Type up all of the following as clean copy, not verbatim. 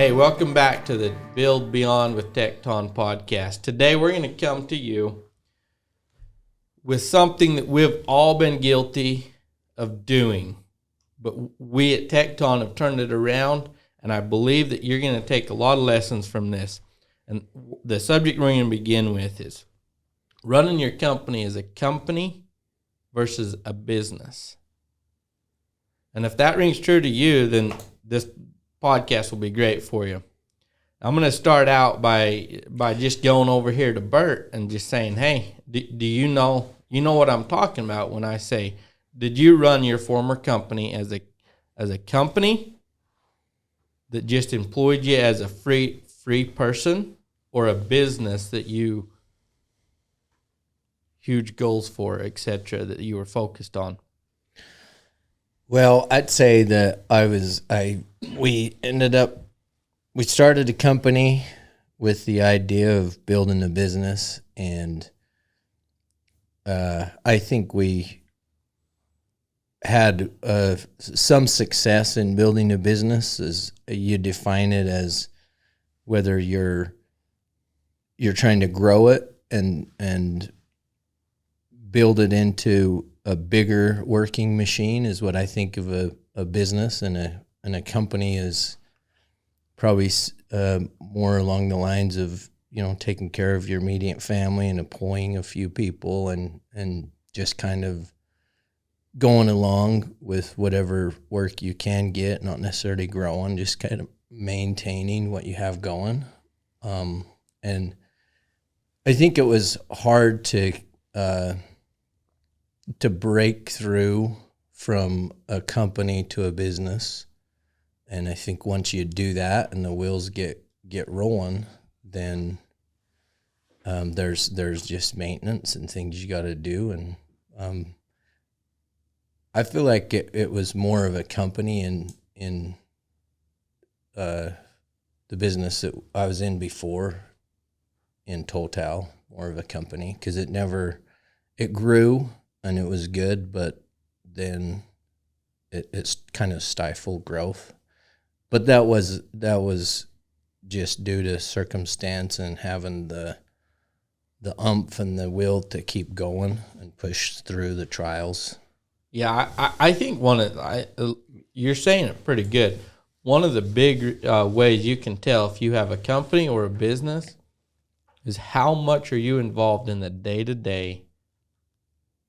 Hey, welcome back to the Build Beyond with Tecton podcast. Today we're going to come to you with something that we've all been guilty of doing, but we at Tecton have turned it around, and I believe that you're going to take a lot of lessons from this. And the subject we're going to begin with is running your company as a company versus a business. And if that rings true to you, then this podcast will be great for you. I'm going to start out by just going over here to Bert and just saying, hey, do you know what I'm talking about when I say, did you run your former company as a company that just employed you as a free person, or a business that you huge goals for, etc., that you were focused on? Well, I'd say that we started a company with the idea of building a business, and I think we had some success in building a business. As you define it, as whether you're trying to grow it and build it into a bigger working machine is what I think of a business, and a company is probably more along the lines of, taking care of your immediate family and employing a few people and just kind of going along with whatever work you can get, not necessarily growing, just kind of maintaining what you have going. And I think it was hard to break through from a company to a business. And I think once you do that and the wheels get rolling, then there's just maintenance and things you got to do. And I feel like it was more of a company in the business that I was in before, in Total, more of a company, because it grew and it was good, but then it's kind of stifled growth. But that was just due to circumstance and having the umph and the will to keep going and push through the trials. Yeah, I think you're saying it pretty good. One of the big ways you can tell if you have a company or a business is how much are you involved in the day-to-day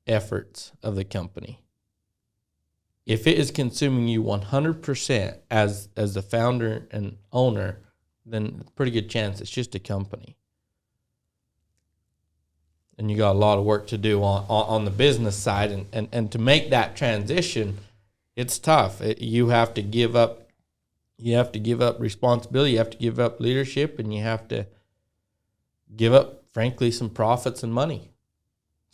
efforts of the company. If it is consuming you 100% as the founder and owner, then pretty good chance it's just a company. And you got a lot of work to do on the business side, and to make that transition, it's tough. You have to give up responsibility, you have to give up leadership, and you have to give up, frankly, some profits and money.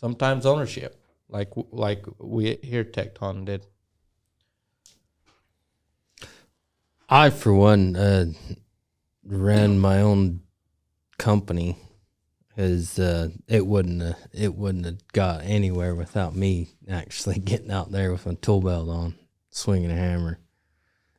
Sometimes ownership, like we here at Tecton did. I, for one, ran my own company, because it wouldn't have got anywhere without me actually getting out there with my tool belt on, swinging a hammer.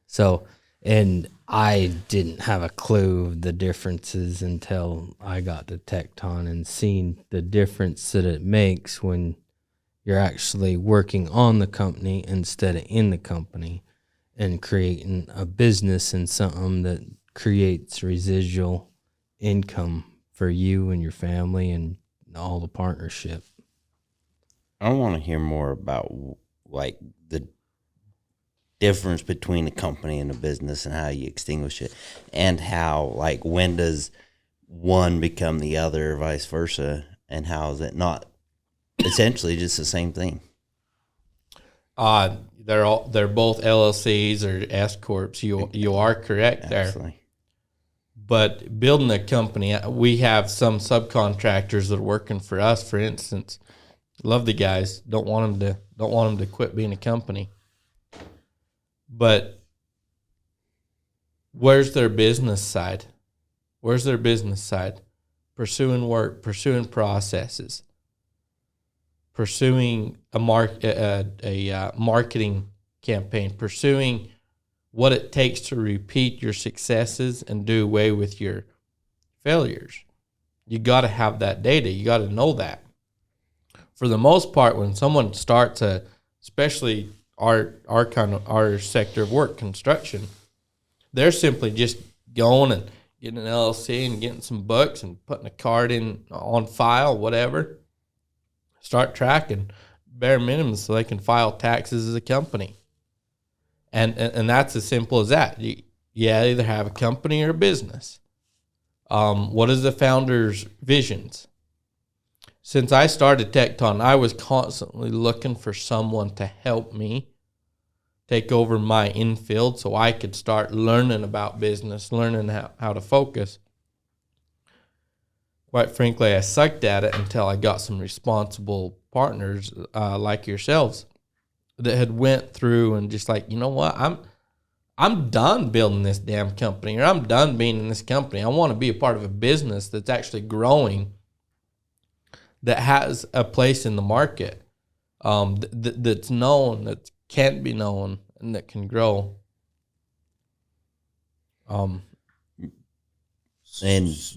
So, and I didn't have a clue of the differences until I got to Tecton and seen the difference that it makes when you're actually working on the company instead of in the company, and creating a business and something that creates residual income for you and your family and all the partnership. I want to hear more about the difference between a company and a business and how you extinguish it, and how, when does one become the other or vice versa, and how is it not essentially just the same thing? They're both LLCs or S corps. You are correct there. Absolutely. But building a company, we have some subcontractors that are working for us. For instance, love the guys. Don't want them to quit being a company. But where's their business side? Pursuing work, pursuing processes, pursuing a marketing campaign, pursuing what it takes to repeat your successes and do away with your failures. You got to have that data. You got to know that. For the most part, when someone starts especially our sector of work, construction, they're simply just going and getting an LLC and getting some books and putting a card in on file, whatever. Start tracking bare minimum so they can file taxes as a company. And that's as simple as that. You either have a company or a business. What is the founder's visions? Since I started Tecton, I was constantly looking for someone to help me take over my infield so I could start learning about business, learning how to focus. Quite frankly, I sucked at it until I got some responsible partners like yourselves that had went through and just like, you know what, I'm done building this damn company, or I'm done being in this company. I want to be a part of a business that's actually growing, that has a place in the market, that's known, that can be known, and that can grow. And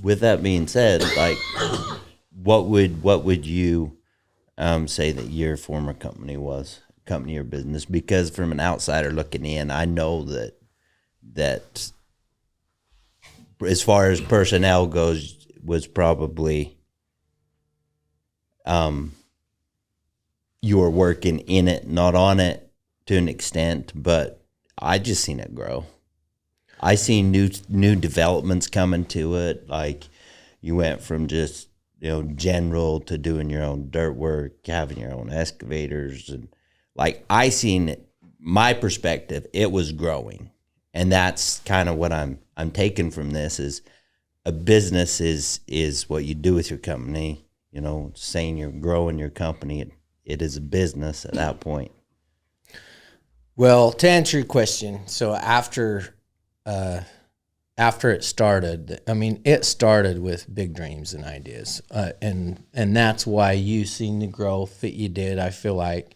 with that being said, like, what would you say that your former company or business? Because from an outsider looking in, I know that as far as personnel goes, was probably you were working in it, not on it to an extent, but I just seen it grow. I seen new developments coming to it. Like, you went from just, general to doing your own dirt work, having your own excavators, and like, I seen it, my perspective, it was growing. And that's kind of what I'm taking from this is a business is what you do with your company. Saying you're growing your company, it is a business at that point. Well, to answer your question, so after it started, it started with big dreams and ideas, and that's why you seen the growth that you did, I feel like.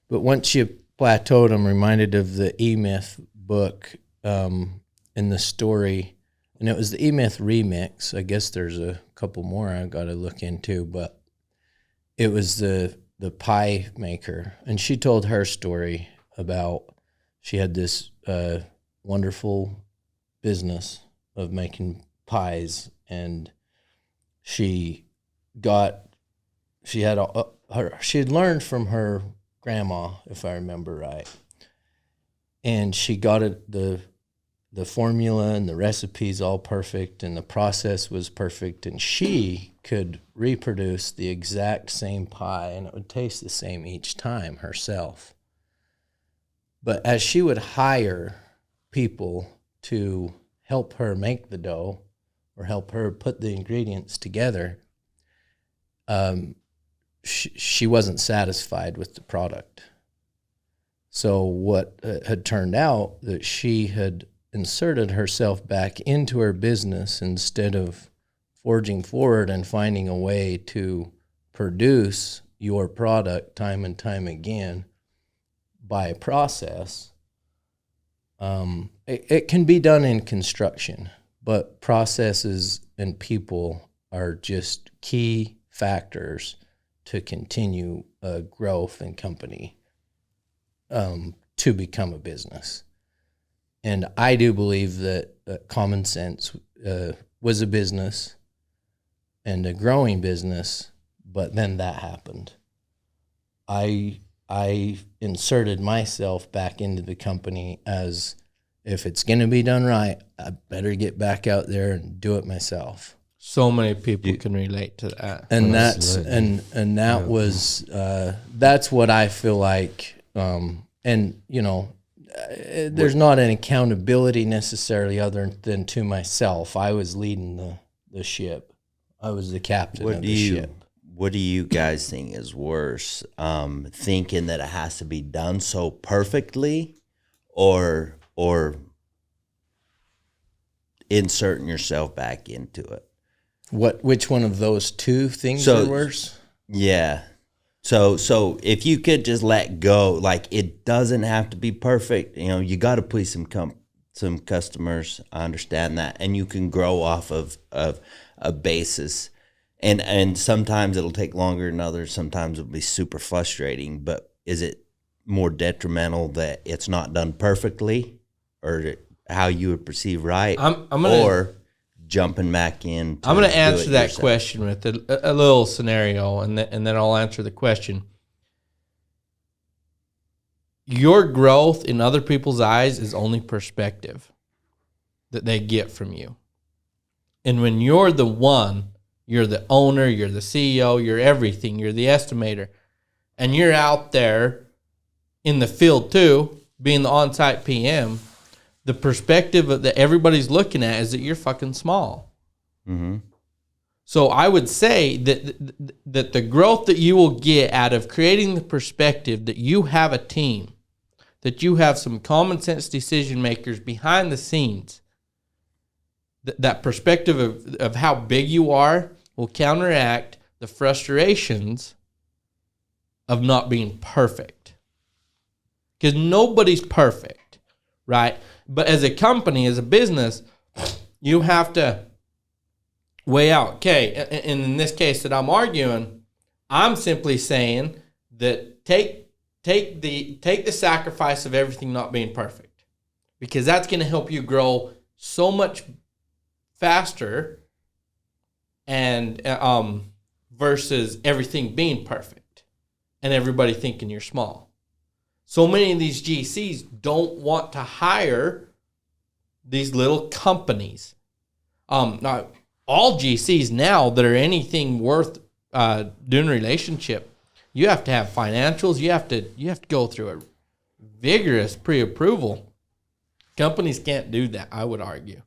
But once you plateaued, I'm reminded of the E-Myth book, in the story, and it was the E-Myth remix. I guess there's a couple more I got to look into, but it was the pie maker, and she told her story about she had this wonderful business of making pies, and she had learned from her grandma, if I remember right, and she got it the formula and the recipes all perfect, and the process was perfect, and she could reproduce the exact same pie, and it would taste the same each time herself. But as she would hire people to help her make the dough or help her put the ingredients together, she wasn't satisfied with the product. So what had turned out, that she had inserted herself back into her business instead of forging forward and finding a way to produce your product time and time again by a process. It can be done in construction, but processes and people are just key factors to continue growth in company, to become a business. And I do believe that Common Sense was a business and a growing business, but then that happened. I inserted myself back into the company as, if it's going to be done right, I better get back out there and do it myself. So many people can relate to that. And that's that's what I feel like. There's not an accountability necessarily other than to myself. I was leading the ship. I was the captain of the ship. What do you guys think is worse? Thinking that it has to be done so perfectly, or inserting yourself back into it? Which one of those two things are worse? Yeah. So if you could just let go, like it doesn't have to be perfect. You know, you got to please some customers. I understand that, and you can grow off of a basis. And sometimes it'll take longer than others. Sometimes it'll be super frustrating. But is it more detrimental that it's not done perfectly, or how you would perceive right, or jumping back in? I'm going to answer that question with a little scenario, and then I'll answer the question. Your growth in other people's eyes is only perspective that they get from you. And when you're the one, you're the owner, you're the CEO, you're everything, you're the estimator, and you're out there in the field too, being the on-site PM, the perspective that everybody's looking at is that you're fucking small. Mm-hmm. So I would say that the growth that you will get out of creating the perspective that you have a team, that you have some common sense decision makers behind the scenes, that perspective of how big you are will counteract the frustrations of not being perfect. Because nobody's perfect, right? But as a company, as a business, you have to weigh out, okay, and in this case that I'm arguing, I'm simply saying that take the sacrifice of everything not being perfect, because that's going to help you grow so much faster and versus everything being perfect and everybody thinking you're small. So many of these GCs don't want to hire these little companies. Now, all GCs now that are anything worth doing a relationship, you have to have financials. You have to go through a vigorous pre-approval. Companies can't do that, I would argue.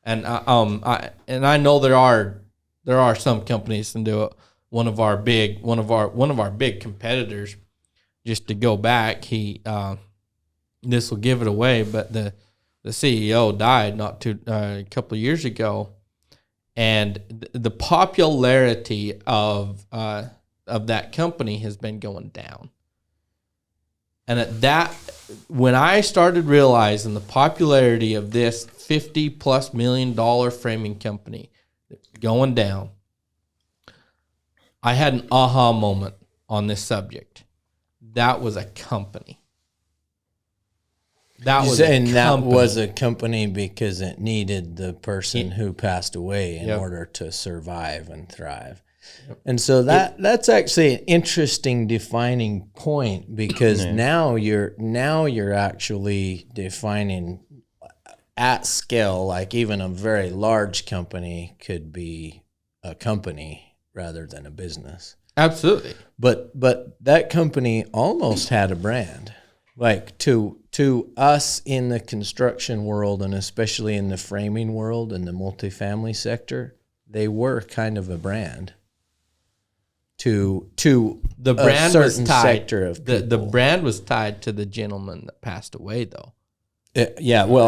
And I know there are some companies that do it. One of our big competitors, just to go back, this will give it away, but the CEO died a couple of years ago, and the popularity of that company has been going down. And when I started realizing the popularity of this $50+ million framing company going down, I had an aha moment on this subject. That was a company. That was a company because it needed the person who passed away in order to survive and thrive. Yep. And so that's actually an interesting defining point, because now you're actually defining at scale, like even a very large company could be a company rather than a business. Absolutely. But that company almost had a brand. Like to us in the construction world, and especially in the framing world and the multifamily sector, they were kind of a brand. To the brand a was certain tied, sector of people. The brand was tied to the gentleman that passed away, though. It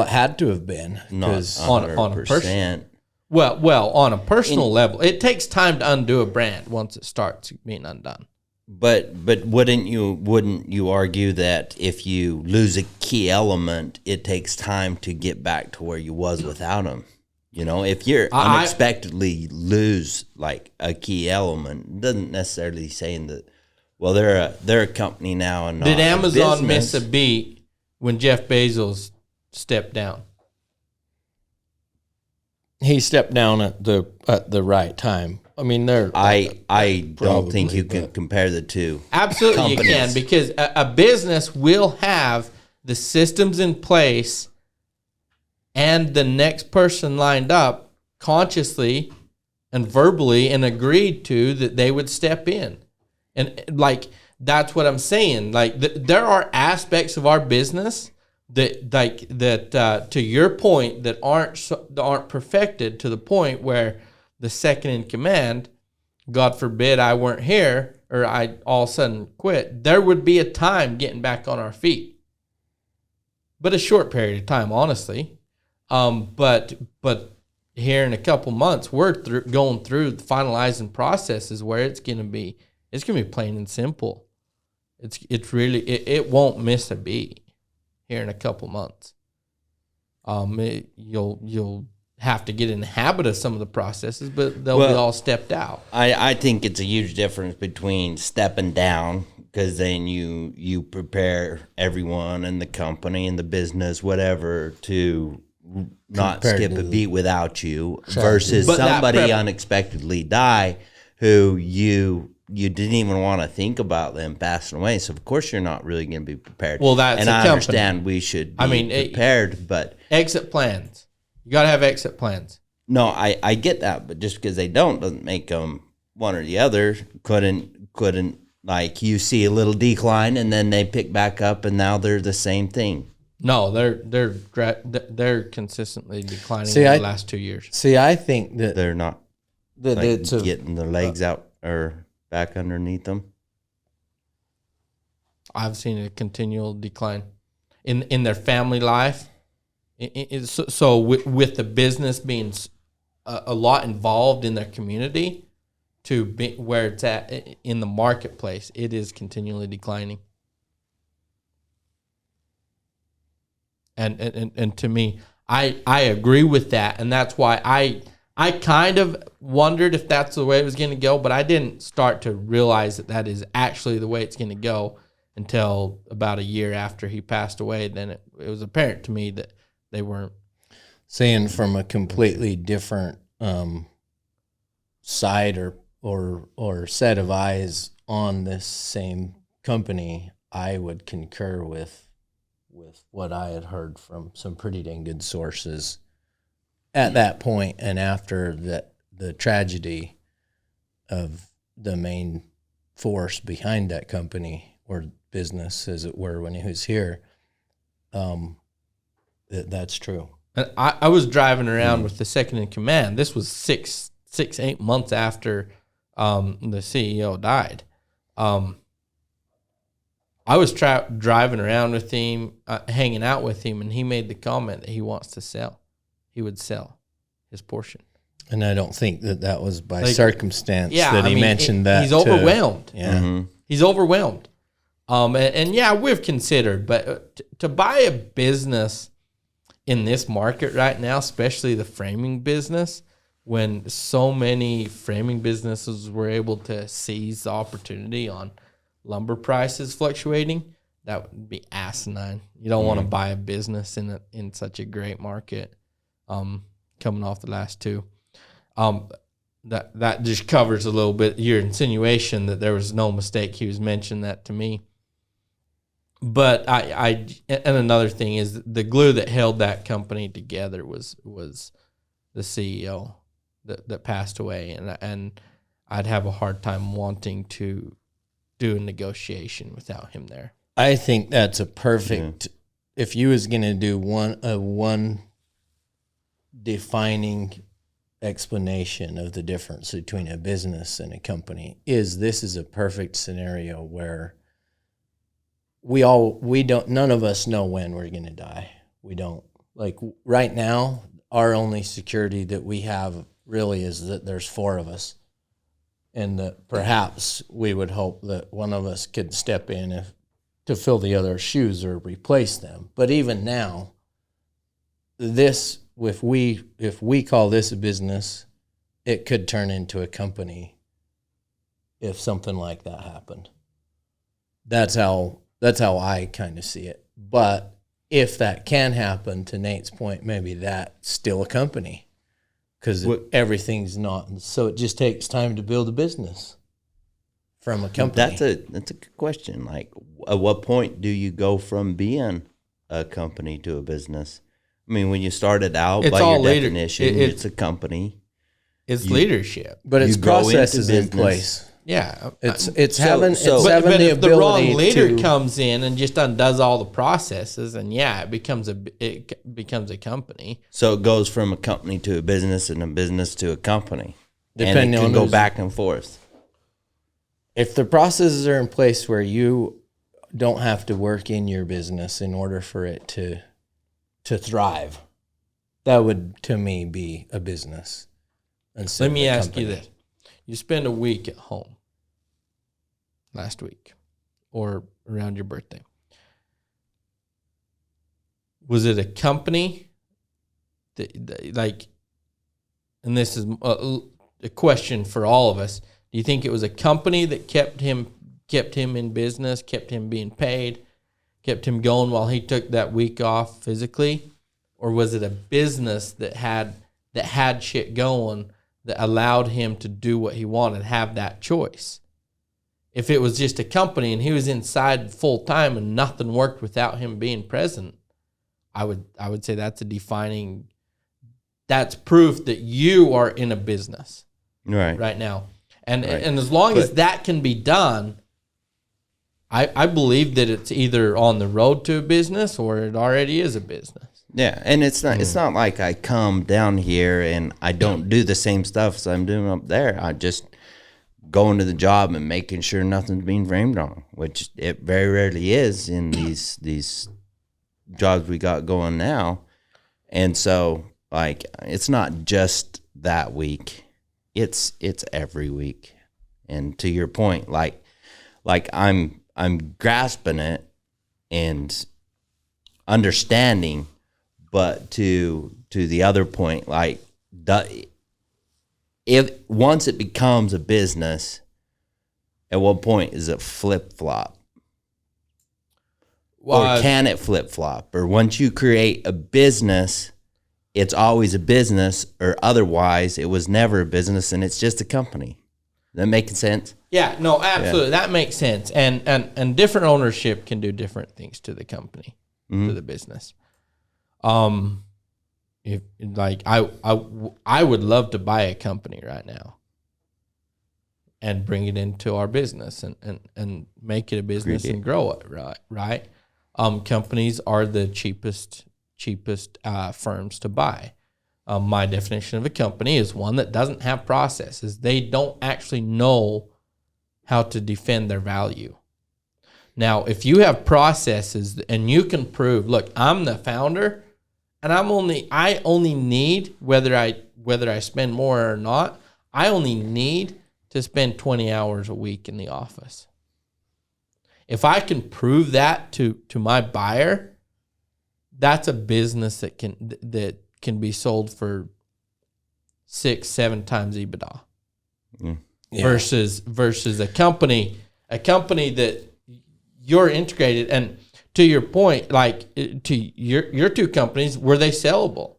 had to have been. Not on a person. Well, on a personal level, it takes time to undo a brand once it starts being undone. But wouldn't you argue that if you lose a key element, it takes time to get back to where you was without them? You know, if you're unexpectedly lose like a key element, it doesn't necessarily saying that. Well, they're a company now, and did Amazon miss a beat when Jeff Bezos stepped down? He stepped down at the right time. I mean, I don't think you can compare the two. Absolutely, companies. You can, because a business will have the systems in place and the next person lined up consciously and verbally and agreed to that they would step in. And like, that's what I'm saying. Like, there are aspects of our business that to your point, that aren't perfected to the point where the second in command, God forbid I weren't here or I all of a sudden quit, there would be a time getting back on our feet. But a short period of time, honestly. But here in a couple months, we're going through the finalizing processes where it's going to be It's gonna be plain and simple. It's really it won't miss a beat here in a couple months. You'll have to get in the habit of some of the processes, but they'll be all stepped out. I think it's a huge difference between stepping down, because then you prepare everyone in the company and the business, whatever, to not skip a beat without you, versus somebody unexpectedly die who you didn't even want to think about them passing away. So of course you're not really going to be prepared. Well, that's and a I company. understand we should be prepared, but exit plans. You got to have exit plans. no, I get that, but just because they don't doesn't make them one or the other. Couldn't like you see a little decline and then they pick back up and now they're the same thing. No, they're consistently declining in the last 2 years. See, I think that They're not that like it's getting their legs out or back underneath them. I've seen a continual decline in their family life. So with the business being a lot involved in their community, to be where it's at in the marketplace, it is continually declining. And to me, I agree with that, and that's why I kind of wondered if that's the way it was going to go, but I didn't start to realize that is actually the way it's going to go until about a year after he passed away. Then it was apparent to me that they weren't. Saying from a completely different side or set of eyes on this same company, I would concur with what I had heard from some pretty dang good sources at that point, and after that, the tragedy of the main force behind that company or business, as it were, when he was here. That's true. And I was driving around with the second in command. This was 8 months after the CEO died. I was driving around with him, hanging out with him, and he made the comment that he wants to sell. He would sell his portion. And I don't think that was by circumstance that he mentioned that. He's overwhelmed. Yeah. Mm-hmm. He's overwhelmed. And yeah, we've considered, but to buy a business in this market right now, especially the framing business, when so many framing businesses were able to seize the opportunity on lumber prices fluctuating, that would be asinine. You don't want to buy a business in such a great market, coming off the last two. That just covers a little bit your insinuation that there was no mistake. He was mentioning that to me. But and another thing is the glue that held that company together was the CEO that passed away, and I'd have a hard time wanting to do a negotiation without him there. I think that's a perfect. If you was going to do one defining explanation of the difference between a business and a company, this is a perfect scenario where none of us know when we're going to die. We don't. Like right now, our only security that we have really is that there's four of us, and that perhaps we would hope that one of us could step in to fill the other's shoes or replace them. But even now, if we call this a business, it could turn into a company if something like that happened. That's how I kind of see it. But if that can happen, to Nate's point, maybe that's still a company, because everything's not. So it just takes time to build a business from a company. That's a good question. Like, at what point do you go from being a company to a business? I mean, when you started out, by your definition, it's a company. It's leadership, but it's processes in place. Yeah, it's having but the if ability. The wrong leader comes in and just undoes all the processes, and it becomes a company. So it goes from a company to a business, and a business to a company, depending and it can go back and forth. If the processes are in place where you don't have to work in your business in order for it to thrive, that would, to me, be a business. Let me ask you this: you spend a week at home. last week or around your birthday. Was it a company that like, and this is a question for all of us. Do you think it was a company that kept him in business, kept him being paid, kept him going while he took that week off physically? Or was it a business that had shit going that allowed him to do what he wanted, have that choice? If it was just a company and he was inside full time and nothing worked without him being present, I would say that's that's proof that you are in a business right now. And as long as that can be done, I believe that it's either on the road to a business or it already is a business. Yeah, and it's not like I come down here and I don't do the same stuff as I'm doing up there. I just go into the job and making sure nothing's being framed wrong, which it very rarely is in these jobs we got going now. And so, like, it's not just that week. It's every week. And to your point, like I'm grasping it and understanding, but to the other point, like, if once it becomes a business, at what point is it flip-flop? Or can it flip-flop? Or once you create a business, it's always a business, or otherwise it was never a business and it's just a company. That making sense? Yeah, no, absolutely. Yeah. That makes sense. And different ownership can do different things to the company, to the business. If like I would love to buy a company right now and bring it into our business and make it a business and grow it, right? Companies are the cheapest firms to buy. My definition of a company is one that doesn't have processes. They don't actually know how to defend their value. Now, if you have processes and you can prove, look, I'm the founder, and I only need, whether I spend more or not, I only need to spend 20 hours a week in the office. If I can prove that to my buyer, that's a business that can be sold for 6-7 times EBITDA. Yeah. Versus a company that you're integrated. And to your point, like to your two companies, were they sellable?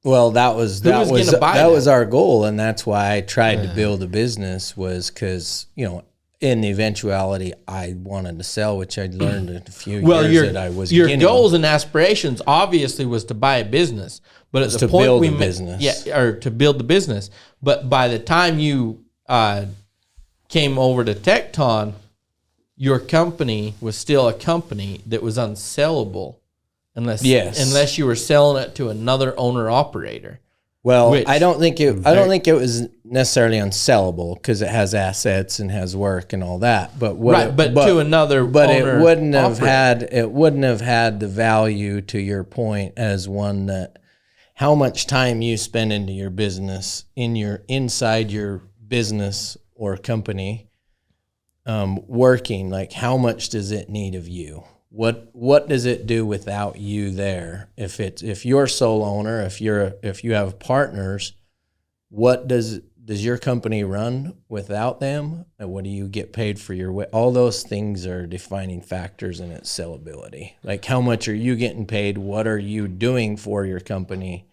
Well, that was our goal, and that's why I tried to build a business, was because, in the eventuality I wanted to sell, which I'd learned in a few years that I was. Your goals and aspirations obviously was to buy a business, but at the point build we business, or to build the business. But by the time you came over to Tecton, your company was still a company that was unsellable unless you were selling it to another owner operator. Well, I don't think it was necessarily unsellable because it has assets and has work and all that. But to another owner it wouldn't have had the value, to your point, as one that how much time you spend into your business inside your business or company working, like how much does it need of you? What does it do without you there? If you're sole owner, if you have partners, what does your company run without them? And what do you get paid for all those things are defining factors in its sellability. Like how much are you getting paid? What are you doing for your company?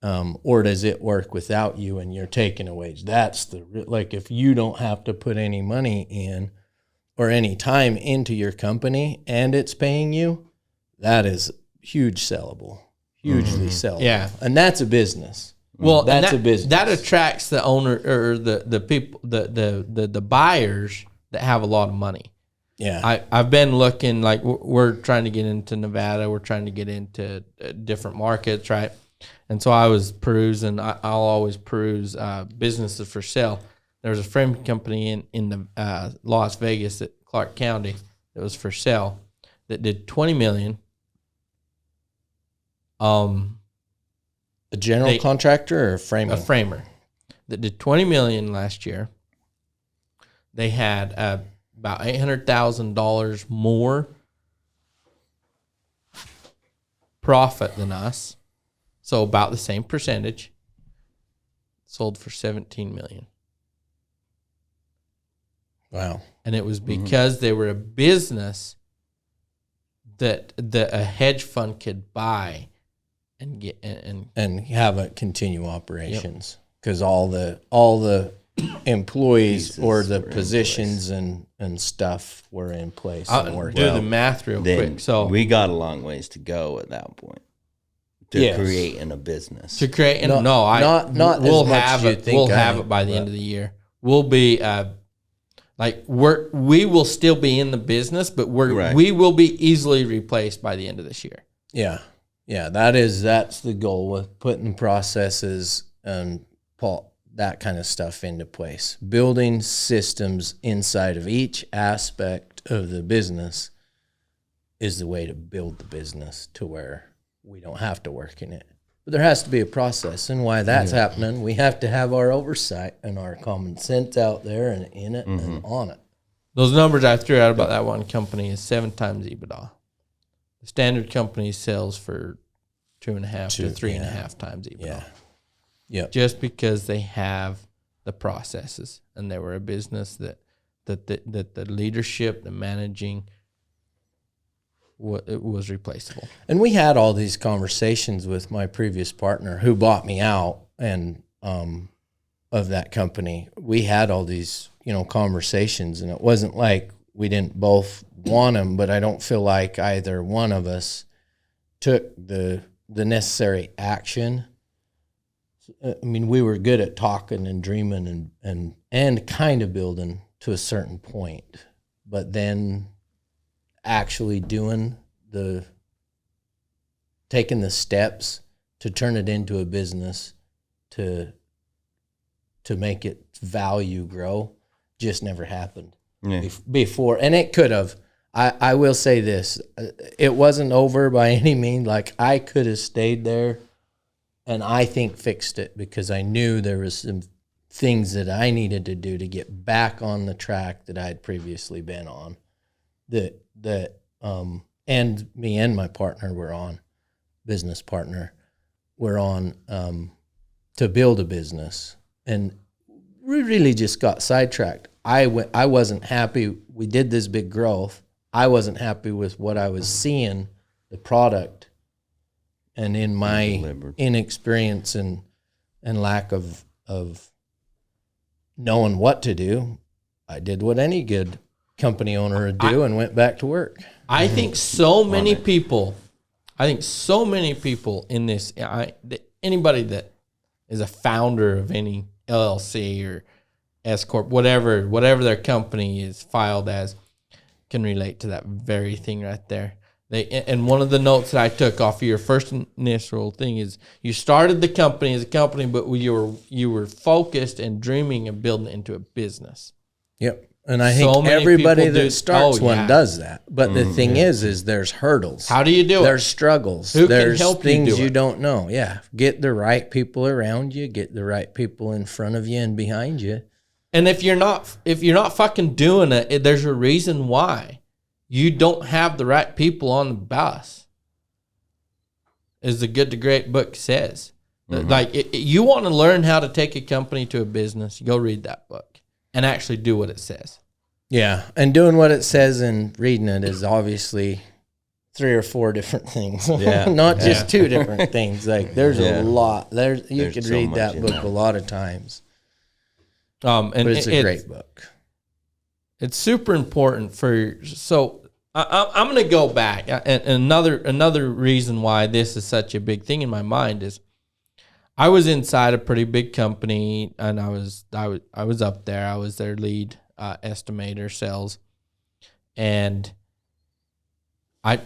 Or does it work without you and you're taking a wage? That's like if you don't have to put any money in or any time into your company and it's paying you, that is hugely sellable. Yeah. And that's a business. Well, that's a business. That attracts the owner or the people, the buyers that have a lot of money. Yeah. I've been looking, like we're trying to get into Nevada. We're trying to get into different markets, right? And so I was perusing, I'll always peruse businesses for sale. There was a frame company in the Las Vegas at Clark County that was for sale that did $20 million. A general contractor or a framer? A framer that did $20 million last year. They had about $800,000 more profit than us. So about the same percentage. Sold for $17 million. Wow. And it was because they were a business that a hedge fund could buy and get and have it continue operations, because all the employees or the positions and stuff were in place. I'll do the math real quick. So we got a long ways to go at that point to creating a business. To create, we'll have it by the end of the year. We'll be we will still be in the business, but we will be easily replaced by the end of this year. Yeah. Yeah, that's the goal with putting processes and that kind of stuff into place. Building systems inside of each aspect of the business is the way to build the business to where we don't have to work in it. But there has to be a process, and why that's happening, we have to have our oversight and our common sense out there and in it and on it. Those numbers I threw out about that one company is 7 times EBITDA. The standard company sells for 2.5 to 3.5 times EBITDA. Yeah. Yep. Just because they have the processes, and they were a business that the leadership, the managing, it was replaceable. And we had all these conversations with my previous partner who bought me out and of that company. We had all these, conversations, and it wasn't like we didn't both want them, but I don't feel like either one of us took the necessary action. I mean, we were good at talking and dreaming and kind of building to a certain point, but then actually taking the steps to turn it into a business to make its value grow just never happened before. And it could have. I will say this, it wasn't over by any means. Like, I could have stayed there and I think fixed it, because I knew there was some things that I needed to do to get back on the track that I had previously been on, and me and my partner were on, business partner, were on to build a business. And we really just got sidetracked. I wasn't happy. We did this big growth. I wasn't happy with what I was seeing, the product, and in my inexperience and lack of knowing what to do, I did what any good company owner would do and went back to work. I think so many people in this, anybody that is a founder of any LLC or S Corp, whatever their company is filed as, can relate to that very thing right there. And one of the notes that I took off of your first initial thing is you started the company as a company, but you were focused and dreaming of building it into a business. Yep. And I think everybody that starts one does that. But the thing is there's hurdles. How do you do it? There's struggles. Who there's can help things you do it? You don't know. Yeah. Get the right people around you, get the right people in front of you and behind you. And if you're not fucking doing it, there's a reason why. You don't have the right people on the bus, as the Good to Great book says. Like, you want to learn how to take a company to a business, go read that book and actually do what it says. Yeah, and doing what it says and reading it is obviously 3 or 4 different things. Yeah. Not just 2 different things. Like, there's a lot. You could so read much that in book there. a lot of times. And But it's a great book. It's super important so I'm going to go back. And another reason why this is such a big thing in my mind is I was inside a pretty big company, and I was up there. I was their lead estimator, sales, and I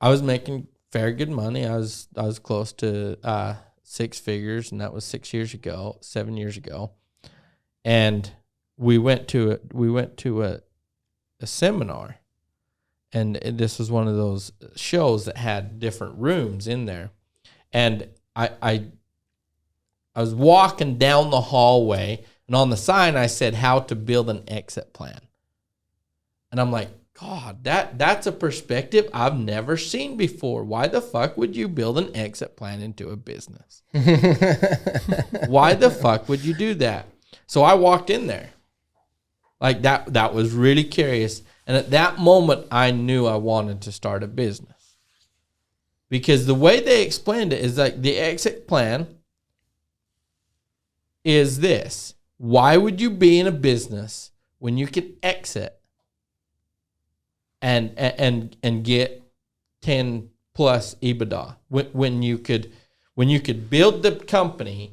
was making very good money. I was close to 6 figures, and that was 7 years ago. And we went to a seminar. And this was one of those shows that had different rooms in there. And I was walking down the hallway, and on the sign I said, how to build an exit plan. And I'm like, God, that's a perspective I've never seen before. Why the fuck would you build an exit plan into a business? Why the fuck would you do that? So I walked in there. Like that was really curious. And at that moment, I knew I wanted to start a business. Because the way they explained it is like the exit plan is this. Why would you be in a business when you can exit and get 10 plus EBITDA when you could build the company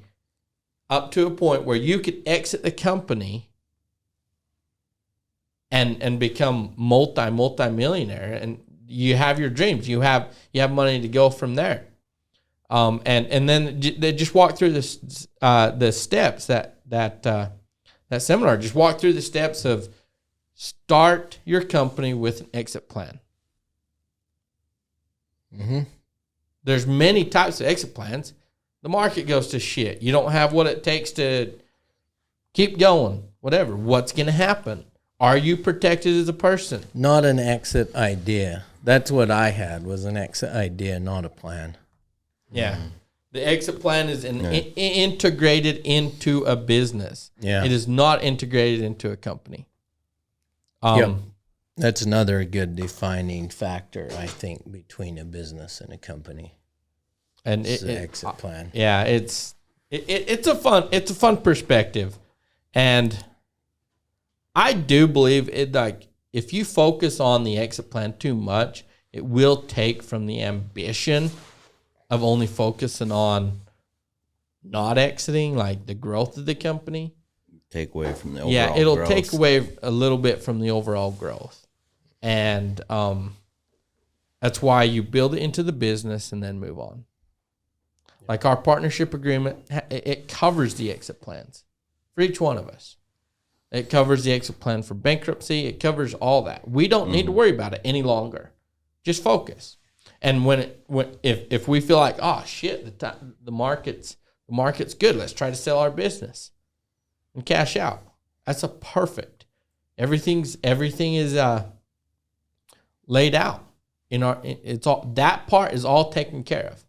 up to a point where you could exit the company and become multi-millionaire, and you have your dreams, you have money to go from there, and then they just walk through the steps that seminar just walk through the steps of start your company with an exit plan. Mm-hmm. There's many types of exit plans. The market goes to shit. You don't have what it takes to keep going. Whatever. What's going to happen? Are you protected as a person? Not an exit idea. That's what I had, was an exit idea, not a plan. Yeah. The exit plan is integrated into a business. Yeah. It is not integrated into a company. Yep. That's another good defining factor, I think, between a business and a company. And it's an exit plan. Yeah, it's a fun perspective, and I do believe it. Like, if you focus on the exit plan too much, it will take from the ambition of only focusing on not exiting, like the growth of the company. Take away from the overall growth. Yeah, it'll growth. take away a little bit from the overall growth. And that's why you build it into the business and then move on. Like our partnership agreement, it covers the exit plans for each one of us. It covers the exit plan for bankruptcy. It covers all that. We don't need to worry about it any longer. Just focus. And if we feel like, oh shit, the market's good, let's try to sell our business and cash out. That's a perfect. Everything is laid out in our. It's all, that part is all taken care of.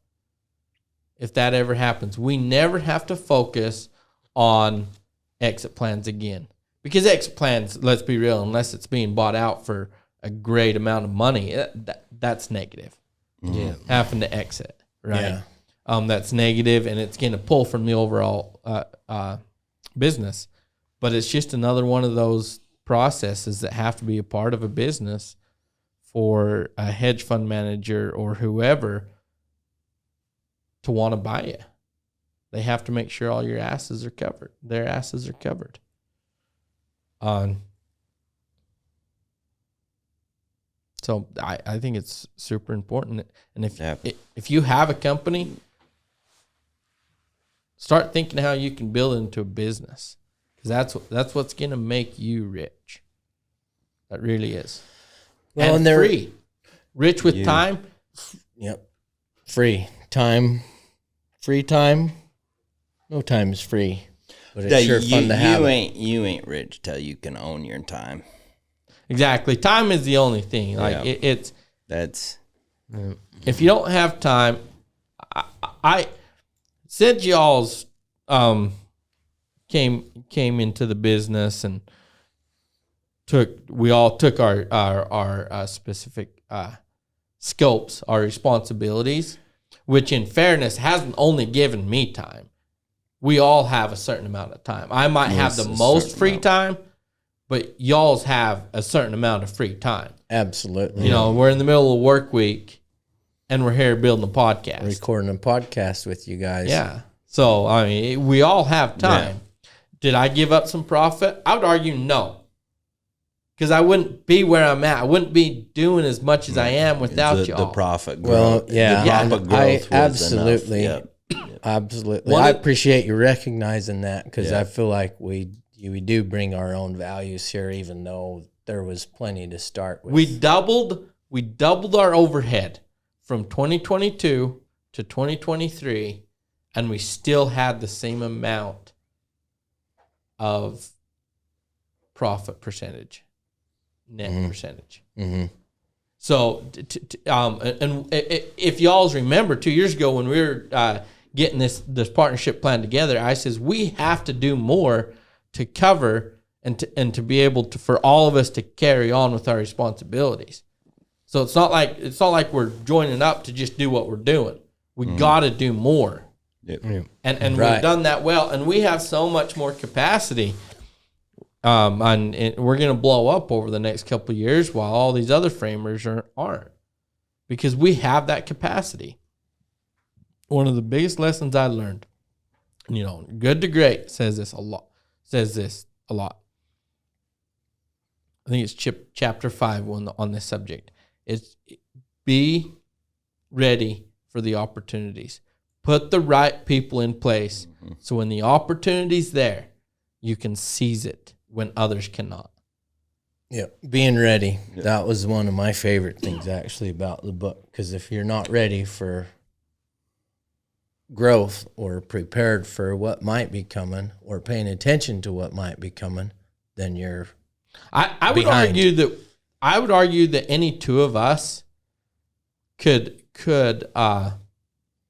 If that ever happens, we never have to focus on exit plans again, because exit plans, let's be real, unless it's being bought out for a great amount of money, that's negative. Yeah, having to exit, right? Yeah. That's negative, and it's going to pull from the overall business. But it's just another one of those processes that have to be a part of a business for a hedge fund manager or whoever to want to buy it. They have to make sure all your asses are covered. Their asses are covered. So I think it's super important. And if you have a company, start thinking how you can build it into a business, because that's what's going to make you rich. That really is. Well, and free. Rich with time. Yep. Free time. Free time. No time is free. But it's sure fun to have. You ain't rich till you can own your time. Exactly. Time is the only thing. Like that's if you don't have time, I said y'all's came into the business and we all took our specific scopes, our responsibilities, which in fairness hasn't only given me time. We all have a certain amount of time. I might have the most free time, but y'all's have a certain amount of free time. Absolutely. You know, we're in the middle of a work week and we're here building a podcast. Recording a podcast with you guys. Yeah. So, I mean, we all have time. Yeah. Did I give up some profit? I would argue no. Because I wouldn't be where I'm at. I wouldn't be doing as much as I am without y'all. The profit growth. Well, yeah. The profit growth absolutely. Enough. Yep. Absolutely. I appreciate you recognizing that, because I feel like we do bring our own values here, even though there was plenty to start with. We doubled our overhead from 2022 to 2023, and we still had the same amount of profit percentage. net percentage. So, if y'all's remember 2 years ago when we were getting this partnership plan together, I says we have to do more to cover and to be able to, for all of us to carry on with our responsibilities. So it's not like we're joining up to just do what we're doing. We got to do more. Yep. And Right. we've done that well, and we have so much more capacity. And we're going to blow up over the next couple of years while all these other framers aren't, because we have that capacity. One of the biggest lessons I learned, Good to Great says this a lot. I think it's chapter 5 on this subject. It's be ready for the opportunities. Put the right people in place so when the opportunity's there, you can seize it when others cannot. Yeah, being ready. Yeah. That was one of my favorite things actually about the book, because if you're not ready for growth or prepared for what might be coming or paying attention to what might be coming, then you're I would argue that any two of us could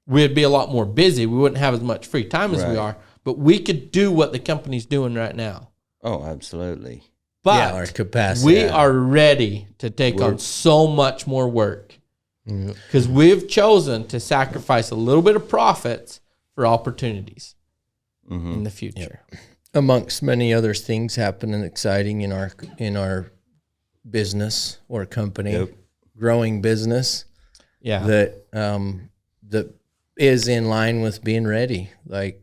we'd be a lot more busy. We wouldn't have as much free time as we are, but we could do what the company's doing right now. Oh, absolutely. But our capacity. We are ready to take on so much more work because we've chosen to sacrifice a little bit of profits for opportunities in the future. Yep. Amongst many other things happening exciting in our business or company, growing business. Yeah. That is in line with being ready, like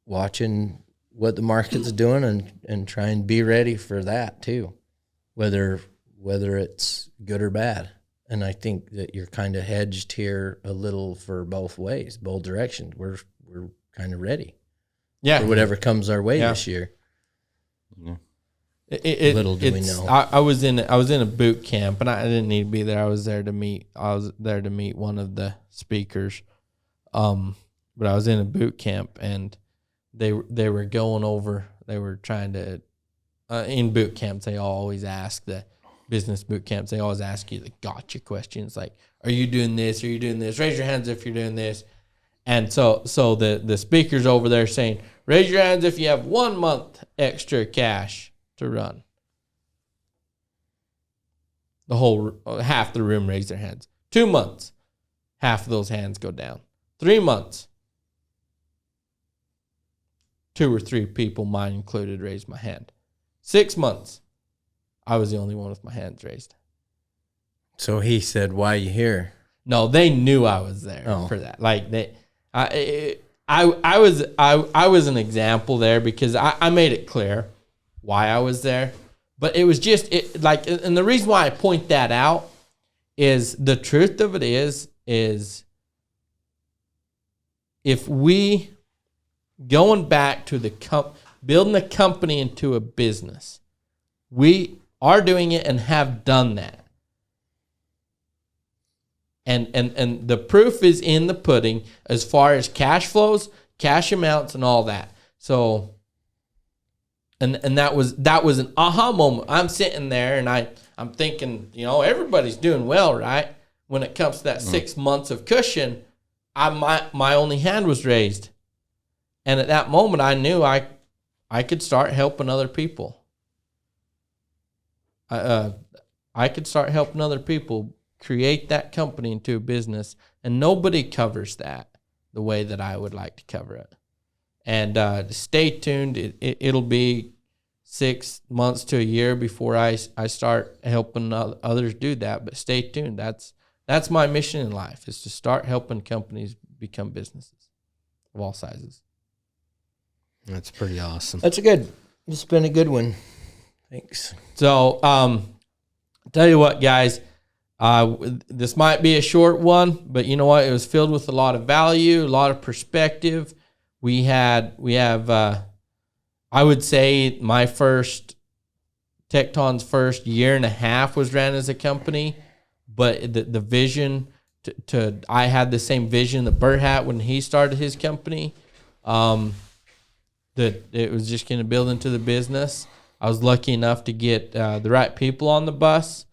watching what the market's doing and try and be ready for that too, whether it's good or bad. And I think that you're kind of hedged here a little for both ways, both directions. We're kind of ready. Yeah. For whatever comes our way this year. Yeah. Little do we know. I was in a boot camp, and I didn't need to be there. I was there to meet one of the speakers. But I was in a boot camp, and they were going over. They were trying to in boot camps. They always ask the business boot camps. They always ask you the gotcha questions, like, "Are you doing this? Are you doing this? Raise your hands if you're doing this." And so the speaker's over there saying, "Raise your hands if you have 1 month extra cash to run." The whole half the room raised their hands. 2 months, half of those hands go down. 3 months, 2 or 3 people, mine included, raised my hand. 6 months, I was the only one with my hands raised. So he said, "Why are you here?" No, they knew I was there for that. Like I was an example there because I made it clear why I was there. But it was just and the reason why I point that out is the truth of it is if we going back to building a company into a business, we are doing it and have done that. And the proof is in the pudding as far as cash flows, cash amounts, and all that. So, and that was an aha moment. I'm sitting there and I'm thinking, everybody's doing well, right? When it comes to that 6 months of cushion, my only hand was raised, and at that moment I knew I could start helping other people. I could start helping other people create that company into a business, and nobody covers that the way that I would like to cover it. And stay tuned. It'll be 6 months to a year before I start helping others do that. But stay tuned. That's my mission in life, is to start helping companies become businesses of all sizes. That's pretty awesome. It's been a good one. Thanks. So, tell you what, guys. This might be a short one, but you know what? It was filled with a lot of value, a lot of perspective. We have, I would say Tecton's first year and a half was ran as a company, but the vision I had the same vision that Bert had when he started his company, that it was just going to build into the business. I was lucky enough to get the right people on the bus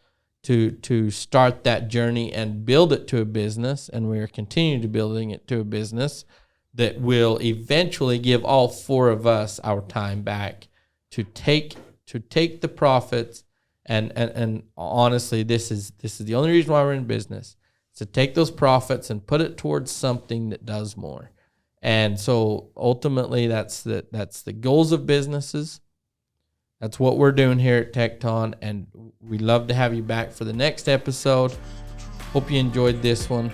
to start that journey and build it to a business, and we are continuing to building it to a business that will eventually give all four of us our time back to take the profits. And honestly, this is the only reason why we're in business, is to take those profits and put it towards something that does more. And so ultimately, that's the goals of businesses. That's what we're doing here at Tecton, and we'd love to have you back for the next episode. Hope you enjoyed this one.